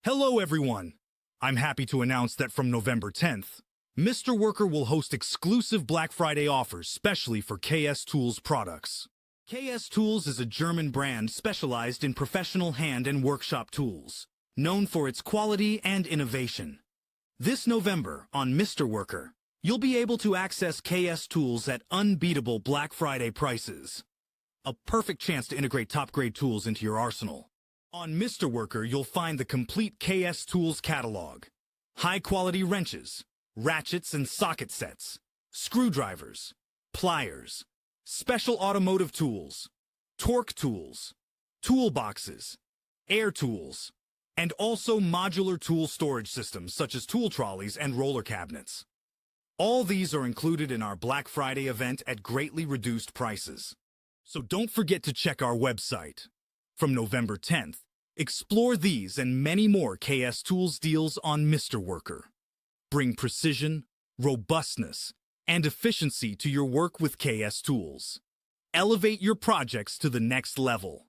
Hello, everyone. I'm happy to announce that from November 10th, Mr. Worker will host exclusive Black Friday offers specially for KS Tools products. KS Tools is a German brand specialized in professional hand and workshop tools, known for its quality and innovation. This November, on Mr. Worker, you'll be able to access KS Tools at unbeatable Black Friday prices. A perfect chance to integrate top-grade tools into your arsenal. On Mr. Worker, you'll find the complete KS Tools catalog. High-quality wrenches, ratchets and socket sets, screwdrivers, pliers, special automotive tools, torque tools, toolboxes, air tools, and also modular tool storage systems such as tool trolleys and roller cabinets. All these are included in our Black Friday event at greatly reduced prices. So don't forget to check our website. From November 10th, explore these and many more KS Tools deals on Mr. Worker. Bring precision, robustness, and efficiency to your work with KS Tools. Elevate your projects to the next level.